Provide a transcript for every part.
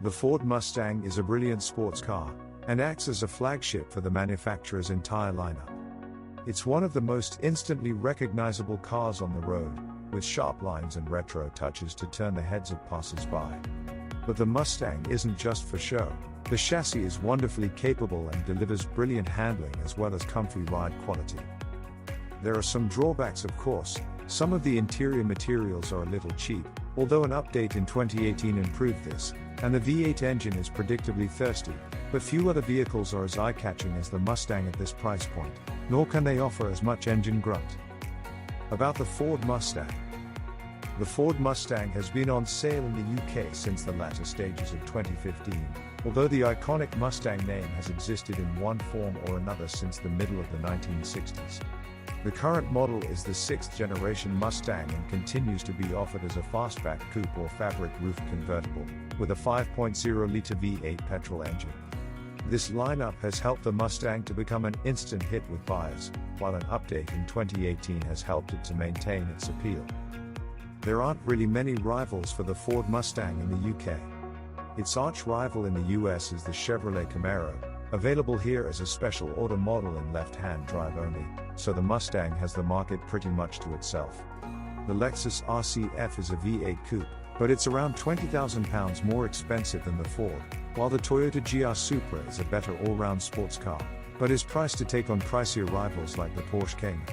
The Ford Mustang is a brilliant sports car, and acts as a flagship for the manufacturer's entire lineup. It's one of the most instantly recognizable cars on the road, with sharp lines and retro touches to turn the heads of passers-by. But the Mustang isn't just for show. The chassis is wonderfully capable and delivers brilliant handling as well as comfy ride quality. There are some drawbacks, of course. Some of the interior materials are a little cheap, although an update in 2018 improved this, and the V8 engine is predictably thirsty, but few other vehicles are as eye-catching as the Mustang at this price point, nor can they offer as much engine grunt. About the Ford Mustang. The Ford Mustang has been on sale in the UK since the latter stages of 2015, although the iconic Mustang name has existed in one form or another since the middle of the 1960s. The current model is the 6th generation Mustang and continues to be offered as a fastback coupe or fabric roof convertible, with a 5.0-liter V8 petrol engine. This lineup has helped the Mustang to become an instant hit with buyers, while an update in 2018 has helped it to maintain its appeal. There aren't really many rivals for the Ford Mustang in the UK. Its arch-rival in the US is the Chevrolet Camaro, available here as a special order model in left-hand drive only, so the Mustang has the market pretty much to itself. The Lexus RCF is a V8 coupe, but it's around £20,000 more expensive than the Ford, while the Toyota GR Supra is a better all-round sports car, but is priced to take on pricier rivals like the Porsche Cayman.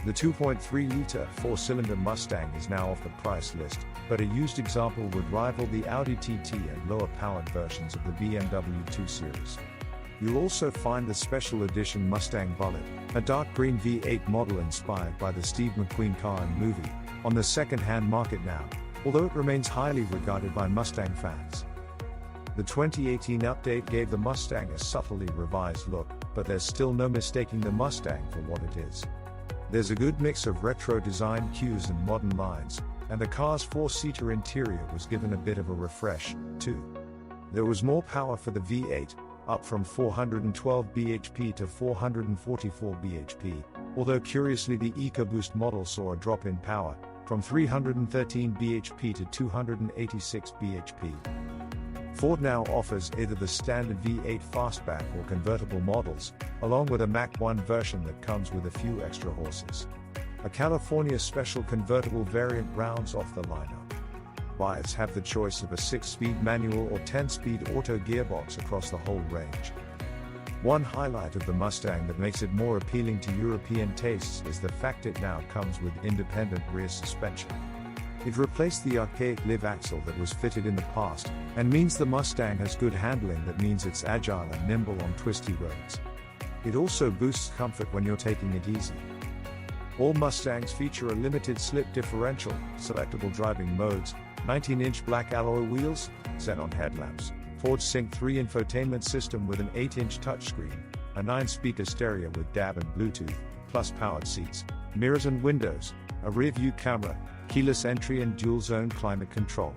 The 2.3-liter four-cylinder Mustang is now off the price list, but a used example would rival the Audi TT and lower-powered versions of the BMW 2 Series. You'll also find the special edition Mustang Bullitt, a dark green V8 model inspired by the Steve McQueen car and movie, on the second-hand market now, although it remains highly regarded by Mustang fans. The 2018 update gave the Mustang a subtly revised look, but there's still no mistaking the Mustang for what it is. There's a good mix of retro design cues and modern lines, and the car's four-seater interior was given a bit of a refresh, too. There was more power for the V8, up from 412 bhp to 444 bhp, although curiously the EcoBoost model saw a drop in power, from 313 bhp to 286 bhp. Ford now offers either the standard V8 fastback or convertible models, along with a Mach 1 version that comes with a few extra horses. A California Special convertible variant rounds off the lineup. Buyers have the choice of a 6-speed manual or 10-speed auto gearbox across the whole range. One highlight of the Mustang that makes it more appealing to European tastes is the fact it now comes with independent rear suspension. It replaced the archaic live axle that was fitted in the past, and means the Mustang has good handling that means it's agile and nimble on twisty roads. It also boosts comfort when you're taking it easy. All Mustangs feature a limited slip differential, selectable driving modes, 19-inch black alloy wheels, xenon headlamps, Ford Sync 3 infotainment system with an 8-inch touchscreen, a 9-speaker stereo with DAB and Bluetooth, plus powered seats, mirrors and windows, a rear-view camera, keyless entry and dual-zone climate control.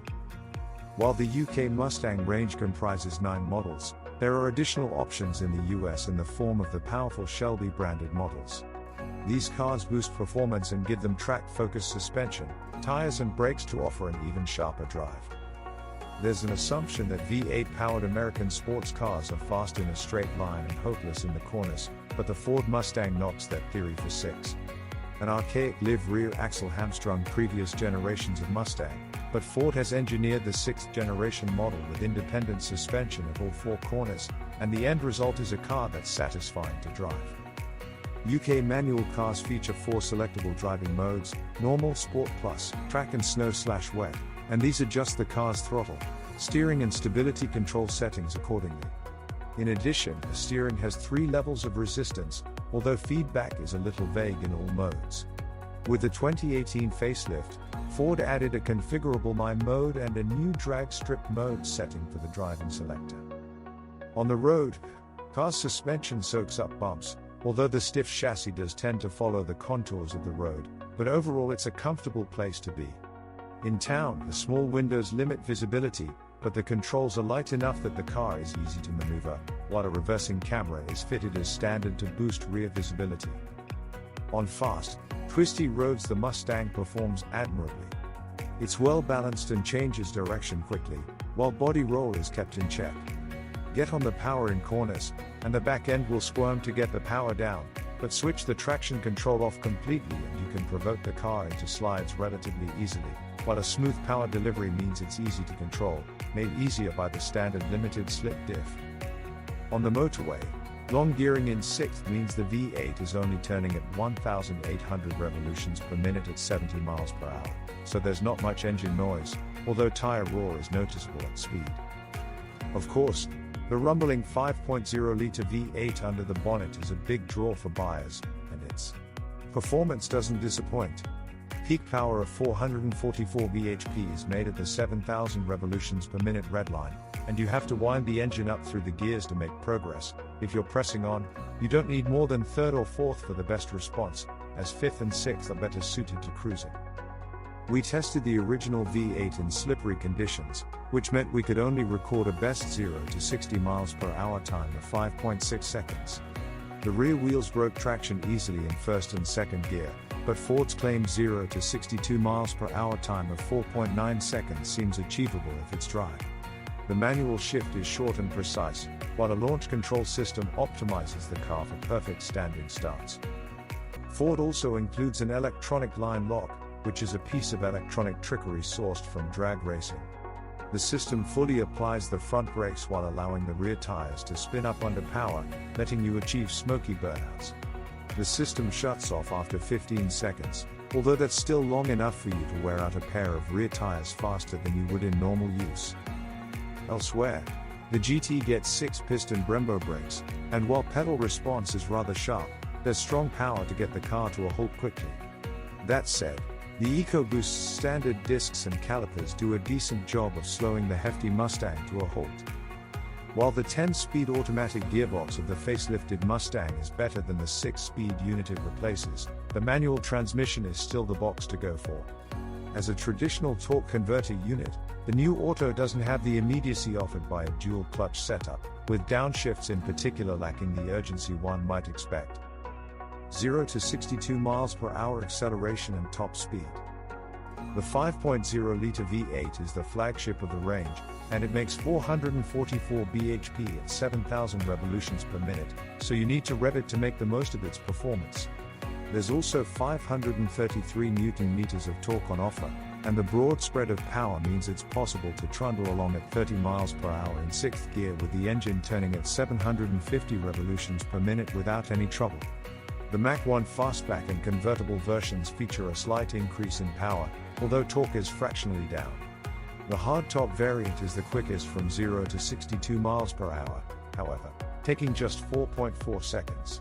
While the UK Mustang range comprises 9 models, there are additional options in the US in the form of the powerful Shelby branded models. These cars boost performance and give them track-focused suspension, tires and brakes to offer an even sharper drive. There's an assumption that V8-powered American sports cars are fast in a straight line and hopeless in the corners, but the Ford Mustang knocks that theory for 6. An archaic live rear axle hamstrung previous generations of Mustang, but Ford has engineered the 6th generation model with independent suspension at all 4 corners, and the end result is a car that's satisfying to drive. UK manual cars feature 4 selectable driving modes: normal, sport plus, track and snow/wet, and these adjust the car's throttle, steering and stability control settings accordingly. In addition, the steering has 3 levels of resistance, although feedback is a little vague in all modes. With the 2018 facelift, Ford added a configurable My mode and a new drag strip mode setting for the driving selector. On the road, car's suspension soaks up bumps, although the stiff chassis does tend to follow the contours of the road, but overall it's a comfortable place to be. In town, the small windows limit visibility, but the controls are light enough that the car is easy to maneuver, while a reversing camera is fitted as standard to boost rear visibility. On fast, twisty roads the Mustang performs admirably. It's well balanced and changes direction quickly, while body roll is kept in check. Get on the power in corners, and the back end will squirm to get the power down, but switch the traction control off completely and you can provoke the car into slides relatively easily, while a smooth power delivery means it's easy to control, made easier by the standard limited slip diff. On the motorway, long gearing in 6th means the V8 is only turning at 1,800 revolutions per minute at 70 miles per hour, so there's not much engine noise, although tire roar is noticeable at speed. Of course, the rumbling 5.0-liter V8 under the bonnet is a big draw for buyers, and its performance doesn't disappoint. Peak power of 444 bhp is made at the 7,000 revolutions per minute redline, and you have to wind the engine up through the gears to make progress. If you're pressing on, you don't need more than 3rd or 4th for the best response, as 5th and 6th are better suited to cruising. We tested the original V8 in slippery conditions, which meant we could only record a best 0 to 60 miles per hour time of 5.6 seconds. The rear wheels broke traction easily in 1st and 2nd gear, but Ford's claimed 0 to 62 miles per hour time of 4.9 seconds seems achievable if it's dry. The manual shift is short and precise, while a launch control system optimizes the car for perfect standing starts. Ford also includes an electronic line lock, which is a piece of electronic trickery sourced from drag racing. The system fully applies the front brakes while allowing the rear tires to spin up under power, letting you achieve smoky burnouts. The system shuts off after 15 seconds, although that's still long enough for you to wear out a pair of rear tires faster than you would in normal use. Elsewhere, the GT gets 6-piston Brembo brakes, and while pedal response is rather sharp, there's strong power to get the car to a halt quickly. That said, the EcoBoost's standard discs and calipers do a decent job of slowing the hefty Mustang to a halt. While the 10-speed automatic gearbox of the facelifted Mustang is better than the 6-speed unit it replaces, the manual transmission is still the box to go for. As a traditional torque converter unit, the new Auto doesn't have the immediacy offered by a dual-clutch setup, with downshifts in particular lacking the urgency one might expect. 0 to 62 miles per hour acceleration and top speed. The 5.0-liter V8 is the flagship of the range, and it makes 444 bhp at 7,000 revolutions per minute, so you need to rev it to make the most of its performance. There's also 533 Nm of torque on offer, and the broad spread of power means it's possible to trundle along at 30 miles per hour in 6th gear with the engine turning at 750 revolutions per minute without any trouble. The Mach 1 fastback and convertible versions feature a slight increase in power, although torque is fractionally down. The hardtop variant is the quickest from 0 to 62 miles per hour, however, taking just 4.4 seconds.